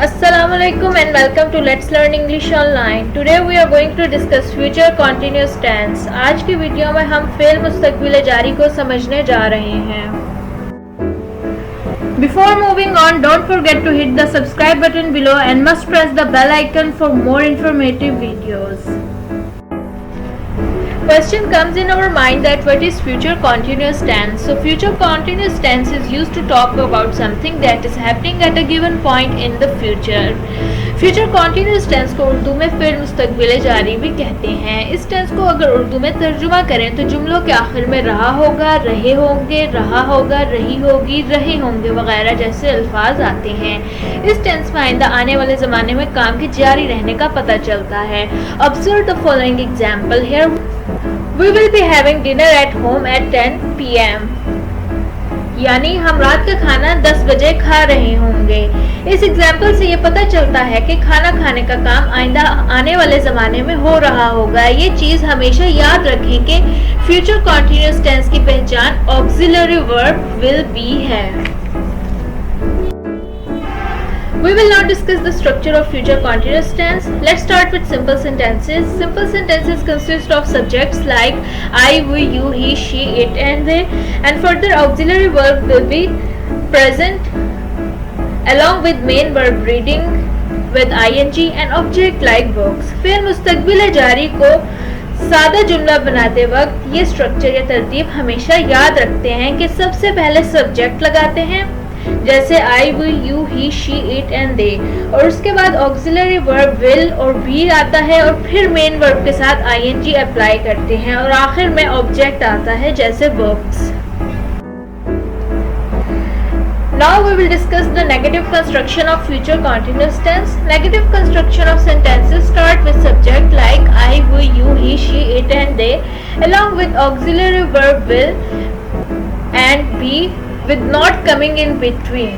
Assalamualaikum and welcome to Let's Learn English Online. Today we are going to discuss future continuous tense. आज की video में हम fail मुस्तकबिल जारी को समझने जा रहे हैं. Before moving on, don't forget to hit the subscribe button below and must press the bell icon for more informative videos. Question comes in our mind that what is future continuous tense? So future continuous tense is used to talk about something that is happening at a given point in the future. Future continuous tense को उर्दू में फिर मुस्तकबिल जारी भी कहते हैं. इस tense को अगर उर्दू में तर्जुमा करें तो जुमलों के आखिर में रहा होगा, रहे होंगे, रहा होगा, रही होगी, रहे होंगे वगैरह जैसे अल्फाज आते हैं. इस टेंस में आइंदा आने वाले ज़माने में काम के जारी रहने का पता चलता है. Observe the following example here. We will be having dinner at home at 10 PM. यानी हम रात का खाना 10 बजे खा रहे होंगे. इस एग्जाम्पल से ये पता चलता है कि खाना खाने का काम आइंदा आने वाले ज़माने में हो रहा होगा. ये चीज़ हमेशा याद रखें कि फ्यूचर कॉन्टीन्यूस टेंस की पहचान ऑक्सिलरी वर्ब विल बी है. We will now discuss the structure of future continuous tense. Let's start with simple sentences. Simple sentences consist of subjects like I, we, you, he, she, it and they, and further auxiliary verb will be present along with main verb reading with ing and object like books. फिर मुस्तकबिल जारी को सादा जुमला बनाते वक्त ये structure या तरतीब हमेशा याद रखते हैं कि सबसे पहले सब्जेक्ट लगाते हैं जैसे I, we, you, he, she, it and they, और उसके बाद ऑक्सिलरी वर्ब विल और बी आता है और फिर मेन वर्ब के साथ आईएनजी अप्लाई करते हैं और आखिर में ऑब्जेक्ट आता है जैसे books. Now we will discuss the negative construction of future continuous tense. Negative construction of sentences start with subject like I, we, you, he, she, it and they along with auxiliary verb will and be with not coming in between.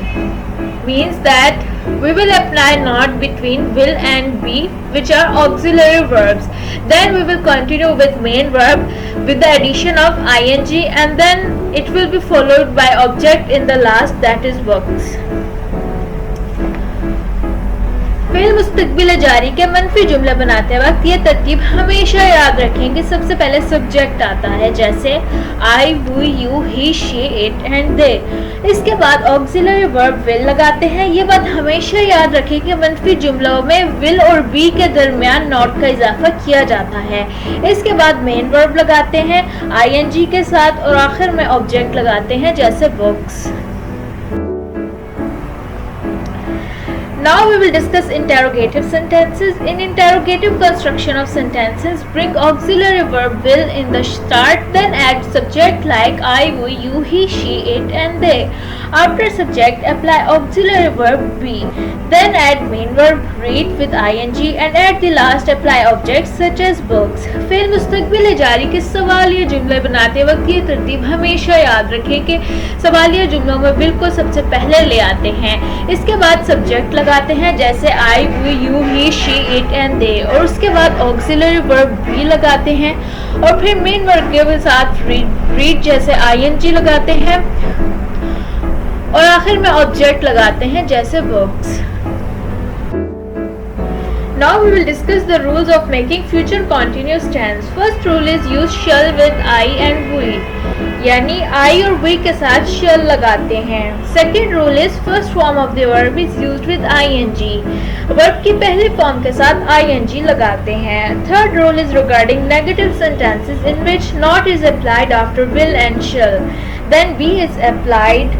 Means that we will apply not between will and be which are auxiliary verbs. Then we will continue with main verb with the addition of ing and then it will be followed by object in the last, that is books. फेल मुस्तकबिल जारी के मनफी जुमला बनाते वक्त ये तरतीब हमेशा याद रखें कि सबसे पहले सब्जेक्ट आता है जैसे I, we, you, he, she, it and they. इसके बाद ऑक्सिलरी वर्ब विल लगाते हैं. ये बात हमेशा याद रखें कि मनफी जुमलों में विल और बी के दरमियान नॉट का इजाफा किया जाता है. इसके बाद मेन वर्ब लगाते हैं आईएनजी के साथ और आखिर में ऑब्जेक्ट लगाते हैं जैसे books. Now we will discuss interrogative sentences. In interrogative construction of sentences, bring auxiliary verb will in the start, then add subject like I, we, you, he, she, it and they. After subject, apply auxiliary verb be. Then add main verb read with ing and at the last apply objects such as books. फिर मुस्तकबिल जारी के सवालिया जुमले बनाते वक्त ये तरतीब हमेशा याद रखें कि सवालिया जुमलों में will को सबसे पहले ले आते हैं. इसके बाद सब्जेक्ट लगाते हैं जैसे I, we, you, he, she, it and they, और उसके बाद ऑक्सिलरी वर्ब भी लगाते हैं और फिर मेन वर्ब के साथ रीड जैसे आईएनजी लगाते हैं और आखिर में ऑब्जेक्ट लगाते हैं जैसे books. Now we will discuss the rules of making future continuous tense. First rule is use shall with I and we. यानी I और we के साथ shall लगाते हैं. Second rule is first form of the verb is used with ing. Verb की पहली form के साथ ing लगाते हैं. Third rule is regarding negative sentences in which not is applied after will and shall. Then be is applied.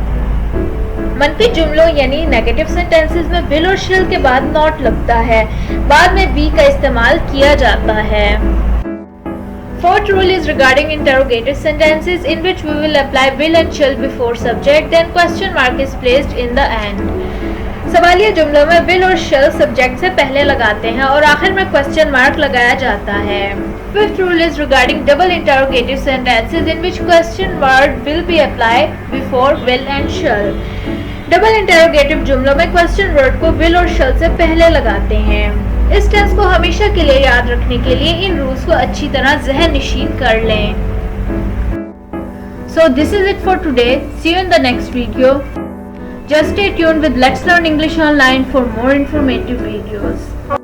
मनफी जुमलों यानी negative sentences में will और शिल के बाद नॉट लगता है. बाद में बी का इस्तेमाल किया जाता है. Fourth rule is regarding interrogative sentences in which we will apply will and shall before subject, then question mark is placed in the end. सवालिया जुमलों में will और shall सब्जेक्ट से पहले लगाते हैं और आखिर में क्वेश्चन मार्क लगाया जाता है. Fifth rule is regarding double interrogative sentences in which question word will be applied before will and shall. Double interrogative जुमलों में क्वेश्चन वर्ड को विल और शल से पहले लगाते हैं. इस टेंस को हमेशा के लिए याद रखने के लिए इन रूल्स को अच्छी तरह ज़हन नशीन कर लें. So this is it for today. See you in the next video. Just stay tuned with Let's Learn English Online for more informative videos.